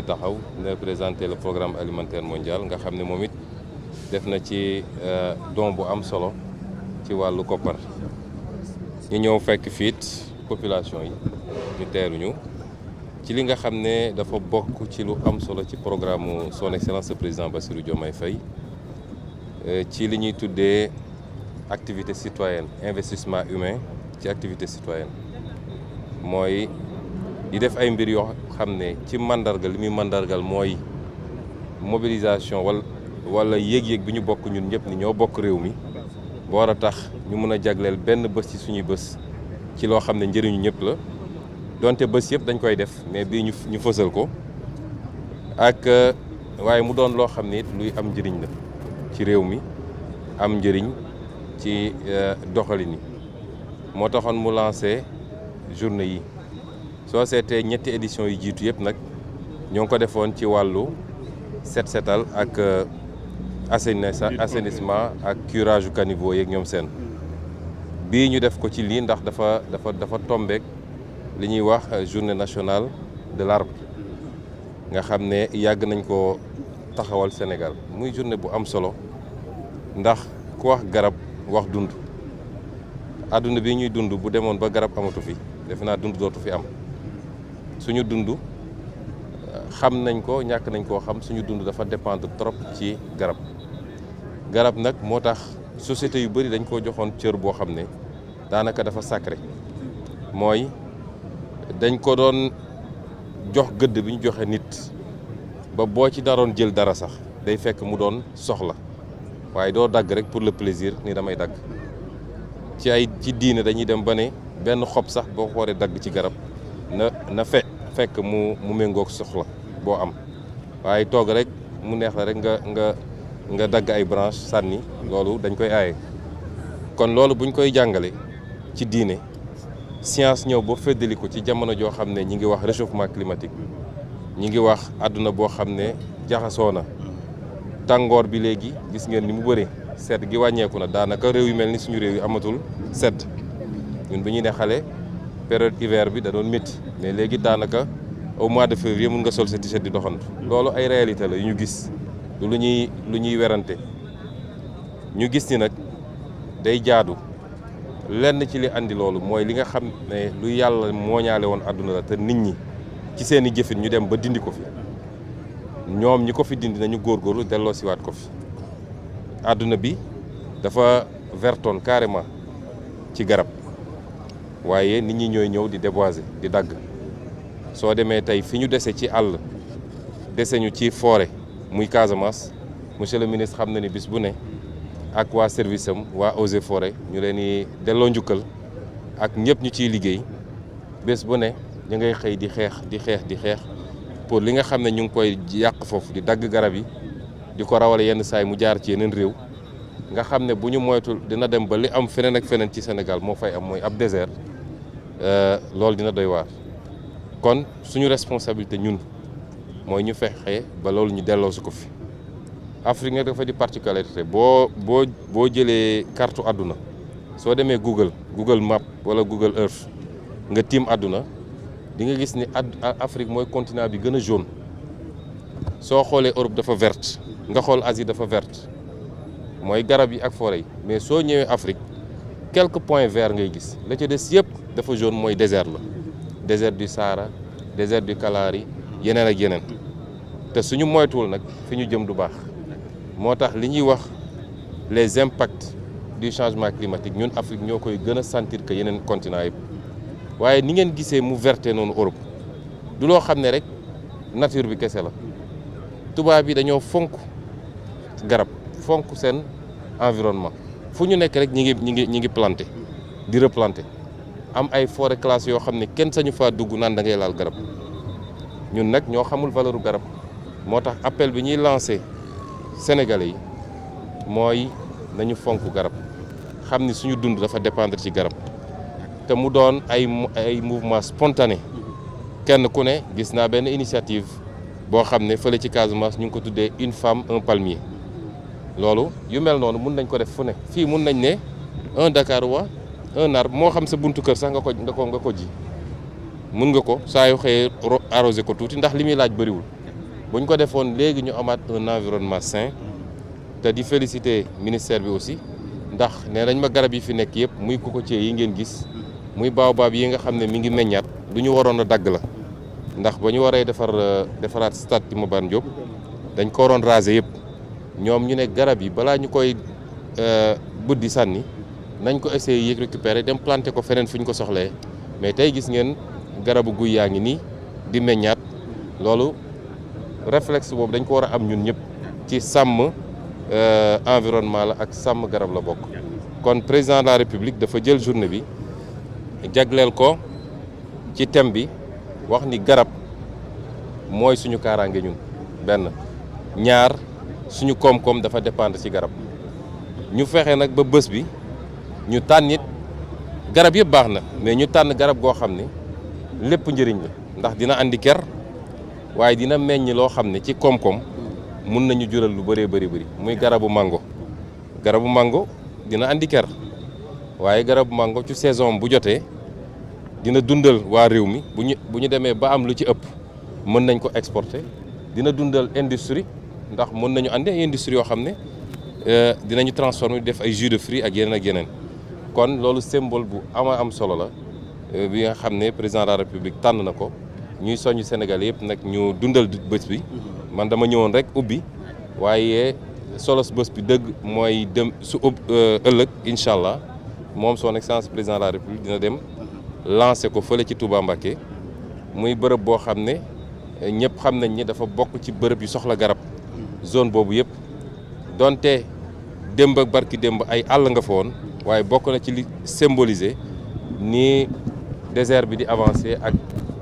taxaw ne présenter le programme alimentaire mondial nga xam ne moom it def na ci don bu am solo ci wàllu koppar ñu ñëw fekk fiit population yi ñu teeruñu ci li nga xam ne dafa bokk ci lu am solo ci programme son excellence le président Bassirou Diomaye Faye ci li ñuy tuddee activité citoyenne investissement humain ci activité citoyenne mooy di def ay mbir yoo xam ne ci mandargal li muy mandargal mooy mobilisation wala yéeg-yéeg bi ñu bokk ñun ñëpp ni ñoo bokk réew mi ba war a tax ñu mën a jagleel benn bés ci suñuy bés ci loo xam ne njëriñu ñëpp la donte bés yëpp dañ koy def mais bii ñu fësal ko ak waaye mu doon loo xam ne it luy am njëriñ la ci réew mi am njëriñ ci doxalin yi moo taxoon mu lancé journée yi soo seetee ñetti édition yi jiitu yëpp nag ñoo ngi ko defoon ci wàllu setal ak assainissement ak curage u caniveau yeeg ñoom seen bii ñu def ko ci lii ndax dafa tombeek li ñuy wax journée nationale de l'arbre nga xam ne yàgg nañ ko taxawal Sénégal muy journée bu am solo ndax ku wax garab wax dund àdduna bi ñuy dund bu demoon ba garab amatu fi defe naa dund dootu fi am suñu dund xam nañ ko ñàkk nañ koo xam suñu dund dafa dépendre trop ci garab nag moo tax société yu bëri dañ koo joxoon cër boo xam ne daanaka dafa sacré mooy dañ ko doon jox gëdd bi ñu joxe nit ba boo ci daroon jël dara sax day fekk mu doon soxla waaye doo dagg rek pour le plaisir ni damay dagg ci diine dañuy dem ba ne benn xob sax boo ko waree dagg ci garab na fekk mu méngoog soxla boo am waaye toog rek mu neex la rek nga dagg ay branche sànni loolu dañ koy aaye kon loolu buñ koy jàngale ci diine science ñëw ba feddali ko ci jamono joo xam ne ñi ngi wax réchauffement climatique ñi ngi wax àdduna boo xam ne jaxasoo na tàngoor bi léegi gis ngeen ni mu bëree sedd gi wàññeeku na daanaka réew yu mel ni suñu réew yi amatul sedd ñun bu ñuy ne xale période hiver bi da doon métti mais léegi daanaka au mois de février mun nga sol sa t-shirt di doxantu loolu ay réalité la yu ñu gis du lu ñuy werante ñu gis ni nag day jaadu lenn ci li andi loolu mooy li nga xam ne lu yàlla mooñaale woon àdduna la te nit ñi ci seen i jëfin ñu dem ba dindi ko fi ñoom ñi ko fi dindi nañu góorgóorlu delloo siwaat ko fi àdduna bi dafa vertoon carrément ci garab waaye nit ñi ñooy ñëw di déboiser di dagg soo demee tey fi ñu dese ci àll dese ñu ci forêt muy Casamance monsieur le ministre xam na ni bis bu ne ak waa service am waa Eaux et Forêts ñu leen di delloo njukkal ak ñëpp ñu ciy liggéey bés bu ne ñu ngay xëy di xeex pour li nga xam ne ñu ngi koy yàq foofu di dagg garab yi di ko rawale yenn saay mu jaar ci yeneen réew nga xam ne bu ñu moytul dina dem ba li am feneen ak feneen ci Sénégal moo fay am mooy ab désert loolu dina doy waar kon suñu responsabilité ñun mooy ñu fexe ba loolu ñu delloosi ko fi Afrique nag dafa di particularité boo jëlee carte àdduna soo demee Google Map wala Google Earth nga tiim àdduna di nga gis ni Afrique mooy continent bi gën a jaune soo xoolee Europe dafa verte nga xool Asie dafa verte mooy garab yi ak forêt yi mais soo ñëwee Afrique quelques points verts ngay gis la ca des yëpp dafa jaune mooy désert la désert du Sahara désert du Kalahari yeneen ak yeneen te suñu moytuwul nag fi ñu jëm du baax moo tax li ñuy wax les impacts du changement climatique ñun Afrique ñoo koy gën a sentir que yeneen continent yëpp waaye ni ngeen gisee mu verte noonu Europe du loo xam ne rek nature bi kese la tubaab bi dañoo fonk garab fonk seen environnement fu ñu nekk rek ñi ngi planté di replanté am ay forêt classée yoo xam ne kenn sañu faa dugg naan da ngay laal garab ñun nag ñoo xamul valeuru garab moo tax appel bi ñuy lancé Sénégalais yi mooy nañu fonk garab xam ni suñu dund dafa dépendre ci garab te mu doon ay mouvement spontané kenn ku ne gis naa benn initiative boo xam ne fële ci Casamance ñu ngi ko tuddee une femme un palmier loolu yu mel noonu mun nañ ko def fu ne fii mun nañ ne un Dakarois un arbre moo xam sa buntu kër sax nga ko ji mun nga ko saa yu xëyee arrosé ko tuuti ndax li muy laaj bëriwul buñ ko defoon léegi ñu amaat un environnement sain te di féliciter ministère bi aussi ndax nee nañ ma garab yi fi nekk yëpp muy cocotier yi ngeen gis muy baobab yi nga xam ne mi ngi meññaat lu ñu waroon a dagg la ndax ba ñu waree defaraat stade Iba Mar Diop dañ ko waroon raser yëpp ñoom ñu ne garab yi balaa ñu koy buddi sànni nañ ko essayer yéeg récupérer dem planter ko feneen fu ñu ko soxlee mais tey gis ngeen garabu guy yaa ngi nii di meññaat loolu réflexe boobu dañ ko war a am ñun ñëpp ci sàmm environnement la ak sàmm garab la bokk. kon président de la république dafa jël journée bi jagleel ko ci thème bi wax ni garab mooy suñu kaaraange ñun benn ñaar suñu koom-koom dafa dépendre ci garab ñu fexe nag ba bés bi ñu tànn it garab yëpp baax na mais ñu tànn garab goo xam ne lépp njëriñ la ndax dina andi ker waaye dina meññ loo xam ne ci koom-koom mun nañu jural lu bëree bëri muy garabu mango dina andi ker waaye garabu mango ci saison bu jotee dina dundal waa réew mi bu ñu demee ba am lu ci ëpp mën nañ ko exporter dina dundal industrie ndax mën nañu andi ay industrie yoo xam ne dinañu transformer def ay jus de fruits ak yeneen kon loolu symbole bu am solo la bi nga xam ne président de la république tànn na ko ñuy soññ Sénégal yëpp nag ñu dundal bés bi man dama ñëwoon rek ubbi waaye solos bés bi dëgg mooy dem su ëllëg incha allah moom son excellence président de la république dina dem lancer ko fële ci Touba Mbacké muy bërëb boo xam ne ñëpp xam nañ ni dafa bokk ci bërëb yu soxla garab zone boobu yëpp donte démb ak barki démb ay àll nga fa woon waaye bokk na ci li symboliser ni désert bi di avancer ak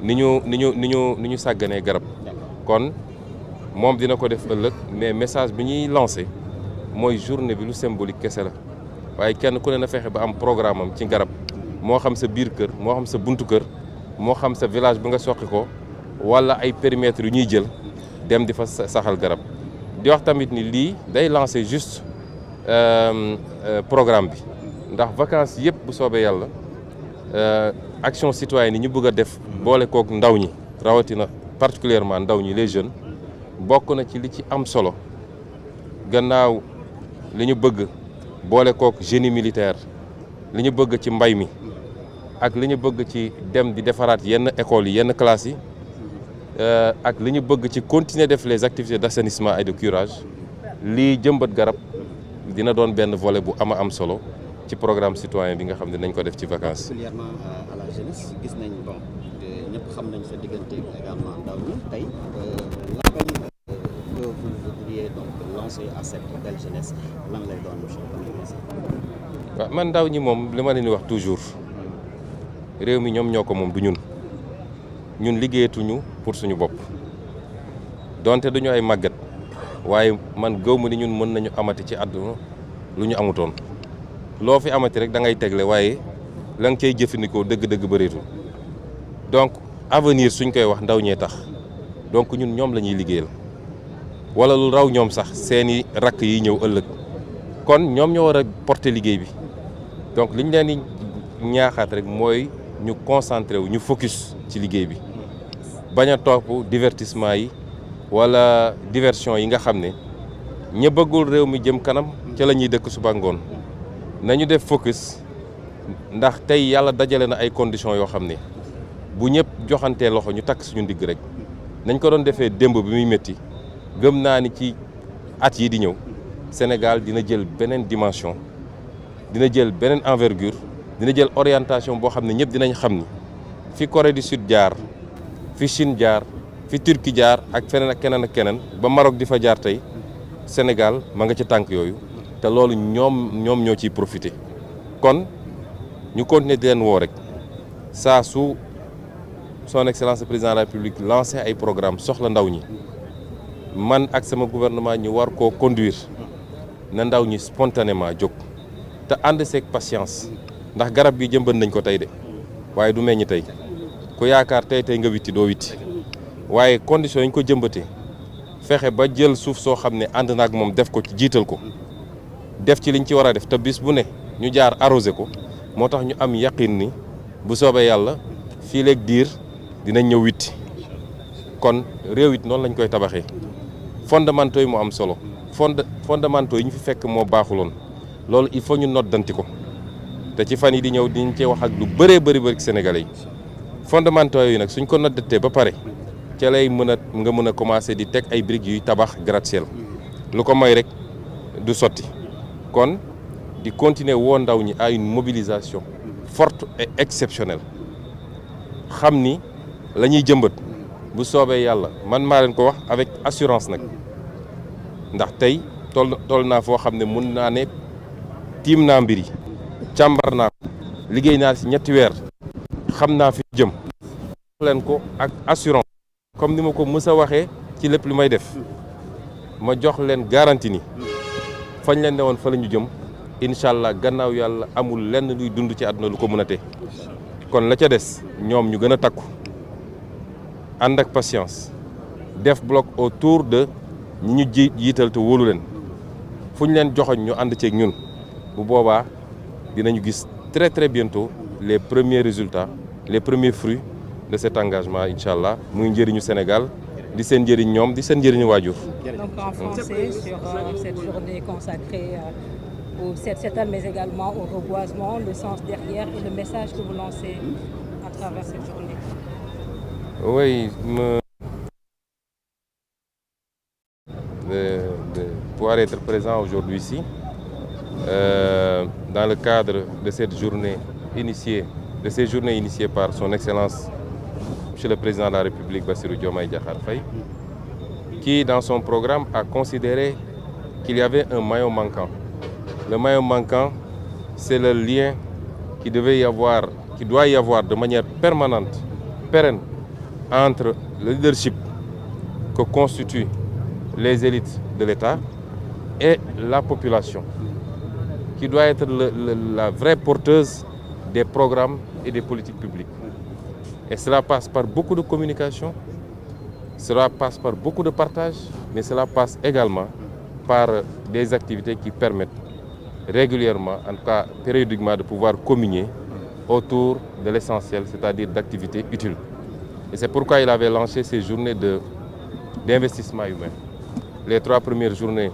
ni ñu sàgganee garab kon moom dina ko def ëllëg mais message bi ñuy lancé mooy journée bi lu symbolique kese la waaye kenn ku ne na fexe ba am programme am ci garab moo xam sa biir kër moo xam sa buntu kër moo xam sa village bi nga soqi ko wala ay périmètres yu ñuy jël dem di fa saxal garab di wax tamit ni lii day lancer juste programme bi ndax vacances yëpp bu soobee yàlla action citoyenne yi ñu bëgg a def boole kook ndaw ñi rawatina particulièrement ndaw ñi les jeunes bokk na ci li ci am solo gannaaw li ñu bëgg boole kook génie militaire li ñu bëgg ci mbay mi ak li ñu bëgg ci dem di defaraat yenn écoles yi yenn classes yi ak li ñu bëgg ci continuer def les activités d'assainissement et de curage lii jëmbat garab dina doon benn volet bu am solo ci programme citoyen bi nga xam ne nañ ko def ci vacances. Particulièrement à la jeunesse gis nañ bon ñëpp xam nañ sa diggante également ndaw ñi tey l'appel que vous voudriez donc lancer à cette belle jeunesse lan lay doon monsieur le Premier ministre. waaw man ndaw ñi moom li ma leen di wax toujours réew mi ñoom ñoo ko moom du ñun liggéeyatuñu pour suñu bopp donte duñu ay màggat waaye man gëw ma ni ñun mën nañu amati ci àdduna lu ñu amutoon loo fi amati rek da ngay tegle waaye la nga cay jëfandikoo dëgg-dëgg bëreetul donc avenir suñ koy wax ndaw ñee tax donc ñun ñoom la ñuy liggéeyal wala lu raw ñoom sax seeni rakk yi ñëw ëllëg kon ñoom ñoo war a porter liggéey bi donc liñ leen di ñaaxaat rek mooy ñu concentré wu ñu focus ci liggéey bi bañ a topp divertissement yi wala diversion yi nga xam ne ña bëggul réew mi jëm kanam ca la ñuy dëkk suba ngoon nañu def focus ndax tey yàlla dajale na ay conditions yoo xam ne bu ñëpp joxantee loxo ñu takk suñu ndigg rek nañ ko doon defee démb bi muy métti gëm naa ni ci at yi di ñëw Sénégal dina jël beneen dimension dina jël beneen envergure dina jël orientation boo xam ne ñëpp dinañ xam ni fi Corée du Sud jaar fi Chine jaar fi Turquie jaar ak feneen ak keneen ba Maroc di fa jaar tey Sénégal ma nga ci tànk yooyu te loolu ñoom ñoo ciy profité kon ñu continuer di leen woo rek saa su son excellence président de la République lancé ay programme soxla ndaw ñi man ak sama gouvernement ñu war koo conduire na ndaw ñi spontanément jóg te ànd seeg patience ndax garab gi jëmbat nañ ko tey de waaye du meññ tey ku yaakaar tey nga witti doo witti waaye conditions yi ñu ko jëmbatee fexe ba jël suuf soo xam ne ànd naag moom def ko ci jiital ko def ci liñ ci war a def te bis bu ne ñu jaar arrosé ko moo tax ñu am yaqin ni bu soobee yàlla fii léeg diir dinañ ñëw witti kon réew it noonu lañ koy tabaxee fondamentaux yi mu am solo fondamentaux yi ñu fi fekk moo baaxuloon loolu il faut ñu noddanti ko te ci fan yi di ñëw diñ ci wax ak lu bëree bëri Sénégalais yi fondamentaux yi nag suñ ko noddatee ba pare ca lay nga mën a commencer di teg ay briques yuy tabax gratte-ciel lu ko may rek du sotti kon di continuer woo ndaw ñi à une mobilisation forte et exceptionnelle xam ni la ñuy jëmbat bu soobee yàlla man maa leen ko wax avec assurance nag ndax tey toll naa foo xam ne mun naa ne tiim naa mbir yi càmbar naa ko liggéey naa ci 3 weer xam naa fi jëm leen ko ak assurance comme ni ma ko mës a waxee ci lépp lu may def ma jox leen garantie ni fañ leen ne woon fa la ñu jëm incha allah gannaaw yàlla amul lenn luy dund ci àdduna lu ko mën a te kon la ca des ñoom ñu gën a takku ànd ak patience def bloc autour de ñi ñu jiital te wóolu leen fu ñu leen joxoñ ñu ànd ceeg ñun bu boobaa dinañu gis très bientôt les premiers résultats les premiers fruits de cet engagement incha allah muy njëriñu Sénégal di seen njëriñ ñoom di seen njëriñu waajur. Donc en français sur cette journée consacrée au set-setal mais également au reboisement, le sens derrière et le message que vous lancez à travers cette journée. Oui, pouvoir être présent aujourd'hui ici dans le cadre de cette journée initiée, de ces journées initiées par son Excellence Monsieur le Président de la République Bassirou Diomaye Diakhar Faye, qui dans son programme a considéré qu'il y avait un maillon manquant. Le maillon manquant, c'est le lien qui doit y avoir de manière permanente, pérenne, entre le leadership que constituent les élites de l'État et la population, qui doit être la vraie porteuse des programmes et des politiques publiques. Et cela passe par beaucoup de communication, cela passe par beaucoup de partage, mais cela passe également par des activités qui permettent régulièrement, en tout cas périodiquement, de pouvoir communier autour de l'essentiel, c'est-à-dire d'activités utiles. Et c'est pourquoi il avait lancé ces journées d'investissement humain. Les 3 premières journées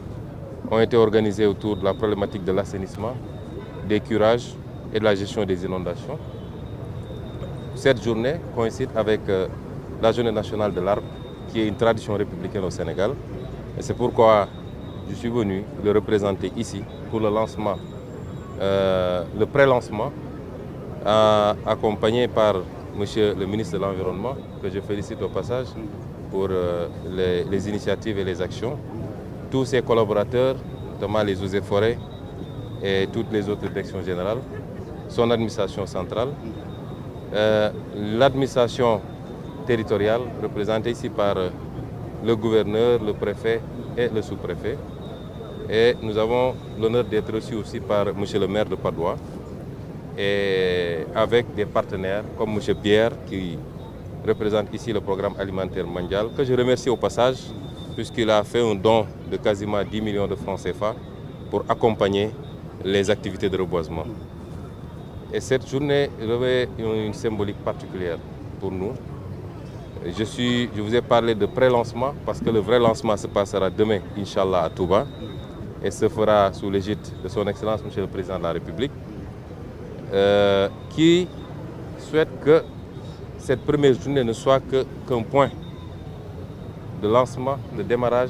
ont été organisées autour de la problématique de l'assainissement, des curages et de la gestion des inondations. Cette journée coïncide avec la journée nationale de l'arbre, qui est une tradition républicaine au Sénégal. Et c'est pourquoi je suis venu le représenter ici pour le lancement, le pré-lancement, accompagné par Monsieur le ministre de l'Environnement, que je félicite au passage pour les initiatives et les actions. Tous ses collaborateurs, notamment les eaux et forêts et toutes les autres directions générales, son administration centrale, l'administration territoriale représentée ici par le gouverneur, le préfet et le sous-préfet. Et nous avons l'honneur d'être reçus aussi par Monsieur le maire de Patte d'Oie et avec des partenaires comme Monsieur Pierre qui représente ici le programme alimentaire mondial, que je remercie au passage puisqu'il a fait un don de quasiment 10 millions de francs CFA pour accompagner les activités de reboisement. Et cette journée revêt une symbolique particulière pour nous. Je vous ai parlé de pré-lancement parce que le vrai lancement se passera demain, Inch'Allah, à Touba, et se fera sous l'égide de son Excellence, Monsieur le Président de la République, qui souhaite que cette première journée ne soit qu'un point de lancement, de démarrage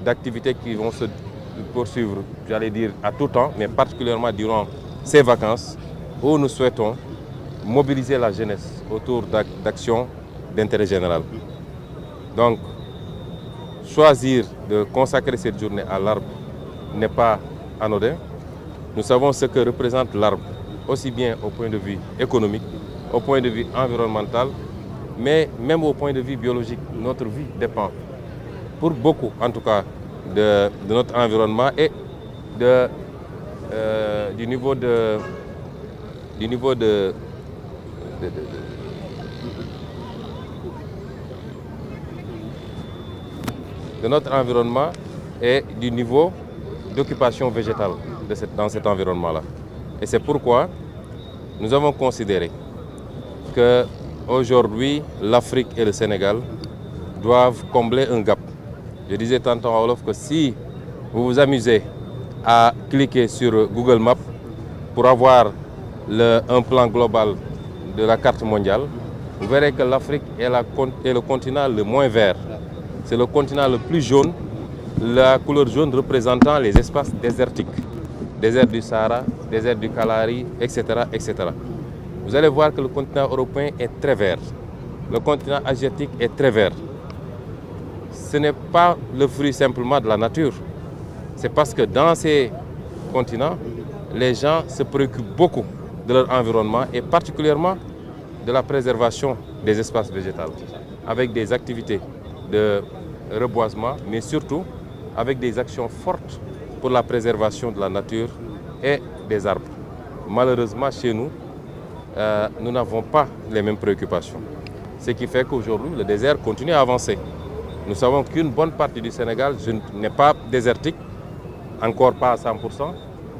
d'activités qui vont se poursuivre, j'allais dire, à tout temps, mais particulièrement durant ces vacances, où nous souhaitons mobiliser la jeunesse autour d'actions d'intérêt général. Donc, choisir de consacrer cette journée à l'arbre n'est pas anodin. Nous savons ce que représente l'arbre, aussi bien au point de vue économique, au point de vue environnemental, mais même au point de vue biologique. Notre vie dépend, pour beaucoup en tout cas, de notre environnement et du niveau de notre environnement et du niveau d'occupation végétale dans cet environnement-là. Et c'est pourquoi nous avons considéré qu'aujourd'hui, l'Afrique et le Sénégal doivent combler un gap. Je disais tantôt à Wolof que si vous vous amusez à cliquer sur Google Maps pour avoir un plan global de la carte mondiale, vous verrez que l'Afrique est le continent le moins vert. C'est le continent le plus jaune, la couleur jaune représentant les espaces désertiques. Désert du Sahara, désert du Kalahari, etc., etc. Vous allez voir que le continent européen est très vert. Le continent asiatique est très vert. Ce n'est pas le fruit simplement de la nature. C'est parce que dans ces continents, les gens se préoccupent beaucoup de leur environnement et particulièrement de la préservation des espaces végétaux, avec des activités de reboisement, mais surtout avec des actions fortes pour la préservation de la nature et des arbres. Malheureusement, chez nous, nous n'avons pas les mêmes préoccupations. Ce qui fait qu'aujourd'hui, le désert continue à avancer. Nous savons qu'une bonne partie du Sénégal n'est pas désertique, encore pas à 100%,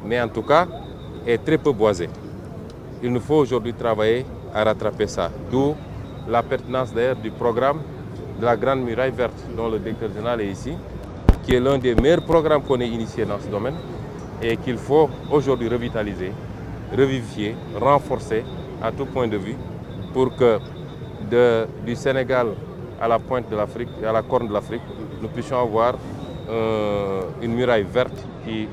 mais en tout cas est très peu boisée. Il nous faut aujourd'hui travailler à rattraper ça. D'où la pertinence d'ailleurs du programme de la Grande Muraille Verte, dont le directeur général est ici, qui est l'un des meilleurs programmes qu'on ait initié dans ce domaine et qu'il faut aujourd'hui revitaliser, revivifier, renforcer à tout point de vue pour que du Sénégal à la pointe de l'Afrique, à la corne de l'Afrique, nous puissions avoir une muraille verte qui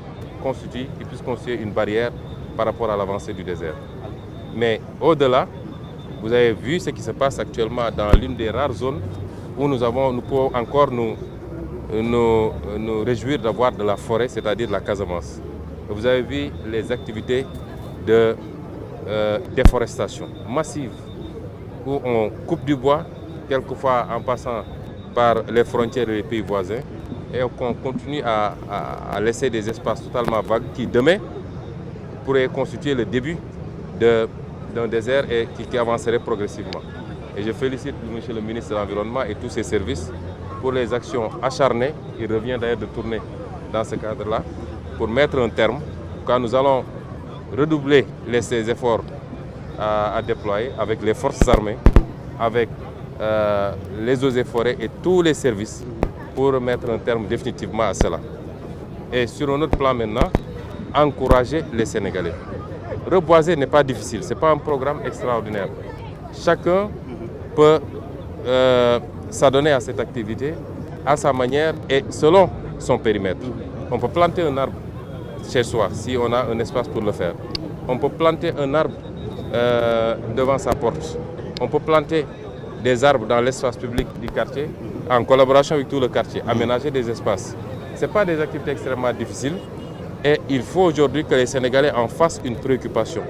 puisse constituer une barrière par rapport à l'avancée du désert. Mais au-delà, vous avez vu ce qui se passe actuellement dans l'une des rares zones où nous pouvons encore nous réjouir d'avoir de la forêt, c'est-à-dire la Casamance. Vous avez vu les activités de déforestation massive où on coupe du bois, quelquefois en passant par les frontières des pays voisins, et qu'on continue à laisser des espaces totalement vagues qui, demain, pourraient constituer le début d'un désert et qui avancerait progressivement. Et je félicite M. le ministre de l'Environnement et tous ses services pour les actions acharnées. Il revient d'ailleurs de tourner dans ce cadre-là pour mettre un terme, quand nous allons redoubler ces efforts à déployer avec les forces armées, avec les eaux et forêts et tous les services pour mettre un terme définitivement à cela. Et sur un autre plan maintenant, encourager les Sénégalais. Reboiser n'est pas difficile, ce n'est pas un programme extraordinaire. Chacun peut s'adonner à cette activité à sa manière et selon son périmètre. On peut planter un arbre chez soi si on a un espace pour le faire. On peut planter un arbre devant sa porte. On peut planter des arbres dans l'espace public du quartier en collaboration avec tout le quartier, aménager des espaces. Ce n'est pas des activités extrêmement difficiles et il faut aujourd'hui que les Sénégalais en fassent une préoccupation.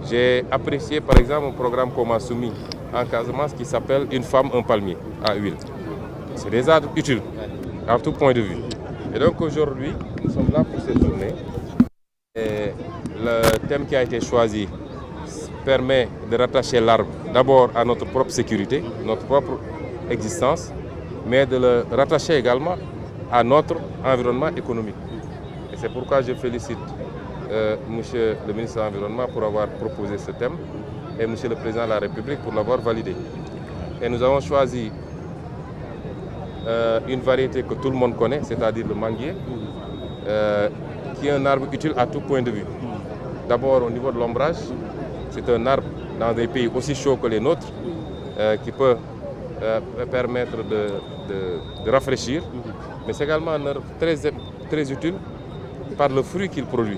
J'ai apprécié par exemple un programme qu'on m'a soumis en Casamance qui s'appelle « Une femme, un palmier » à huile. C'est des arbres utiles à tout point de vue. Et donc aujourd'hui, nous sommes là pour cette journée. Et le thème qui a été choisi permet de rattacher l'arbre d'abord à notre propre sécurité, notre propre existence, mais de le rattacher également à notre environnement économique. Et c'est pourquoi je félicite Monsieur le ministre de l'Environnement pour avoir proposé ce thème et Monsieur le Président de la République pour l'avoir validé. Et nous avons choisi une variété que tout le monde connaît, c'est-à-dire le manguier, qui est un arbre utile à tout point de vue. D'abord au niveau de l'ombrage, c'est un arbre dans des pays aussi chauds que les nôtres qui peut permettre de rafraîchir, mais c'est également un arbre très utile par le fruit qu'il produit,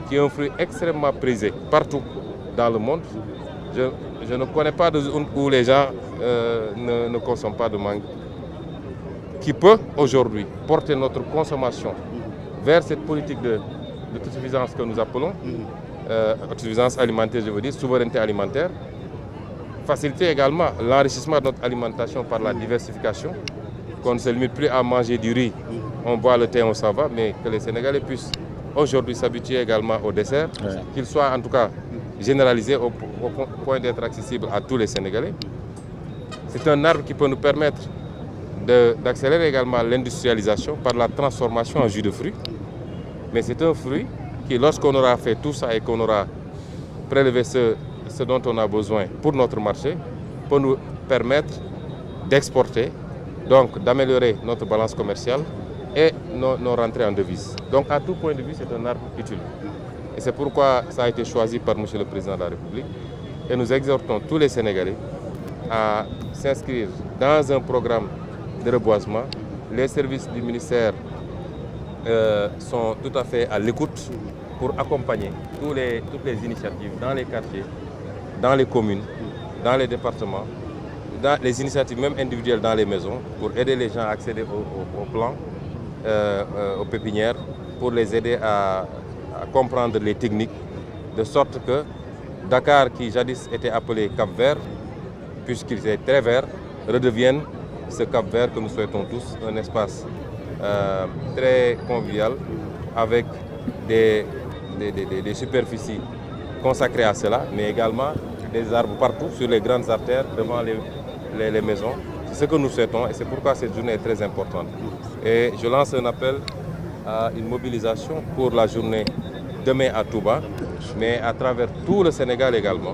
qui est un fruit extrêmement prisé partout dans le monde. Je ne connais pas de zone où les gens ne consomment pas de mangue, qui peut aujourd'hui porter notre consommation vers cette politique d'autosuffisance que nous appelons, autosuffisance alimentaire, je veux dire, souveraineté alimentaire, faciliter également l'enrichissement de notre alimentation par la diversification, qu'on ne se limite plus à manger du riz, on boit le thé, on s'en va, mais que les Sénégalais puissent aujourd'hui s'habituer également au dessert, qu'il soit en tout cas généralisé au point d'être accessible à tous les Sénégalais. C'est un arbre qui peut nous permettre d'accélérer également l'industrialisation par la transformation en jus de fruits. Mais c'est un fruit qui, lorsqu'on aura fait tout ça et qu'on aura prélevé ce dont on a besoin pour notre marché, peut nous permettre d'exporter donc d'améliorer notre balance commerciale et nos rentrées en devises. Donc à tout point de vue, c'est un arbre utile. Et c'est pourquoi ça a été choisi par M. le Président de la République. Et nous exhortons tous les Sénégalais à s'inscrire dans un programme de reboisement. Les services du ministère sont tout à fait à l'écoute pour accompagner toutes les initiatives dans les quartiers, dans les communes, dans les départements, dans les initiatives même individuelles dans les maisons pour aider les gens à accéder au plan, aux pépinières, pour les aider à comprendre les techniques, de sorte que Dakar, qui jadis était appelé Cap-Vert, puisqu'il était très vert, redevienne ce Cap-Vert que nous souhaitons tous, un espace très convivial, avec des superficies consacrées à cela, mais également des arbres partout, sur les grandes artères, devant les maisons. C'est ce que nous souhaitons et c'est pourquoi cette journée est très importante. Et je lance un appel à une mobilisation pour la journée demain à Touba, mais à travers tout le Sénégal également,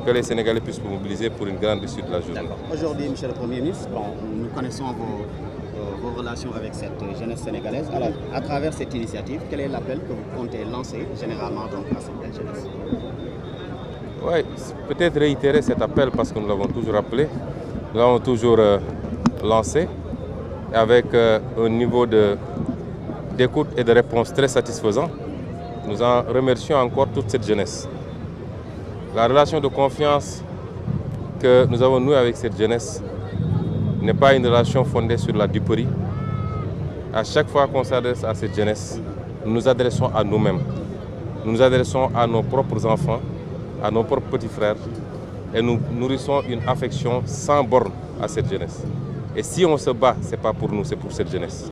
que les Sénégalais puissent se mobiliser pour une grande issue de la journée. Aujourd'hui, Monsieur le Premier ministre, nous connaissons vos relations avec cette jeunesse sénégalaise. Alors, à travers cette initiative, quel est l'appel que vous comptez lancer généralement donc, à cette belle jeunesse? Oui, peut-être réitérer cet appel parce que nous l'avons toujours appelé, nous l'avons toujours lancé, avec un niveau d'écoute et de réponse très satisfaisant. Nous en remercions encore toute cette jeunesse. La relation de confiance que nous avons nouée avec cette jeunesse n'est pas une relation fondée sur la duperie. À chaque fois qu'on s'adresse à cette jeunesse, nous nous adressons à nous-mêmes. Nous nous adressons à nos propres enfants, à nos propres petits frères, et nous nourrissons une affection sans borne à cette jeunesse. Et si on se bat, ce n'est pas pour nous, c'est pour cette jeunesse.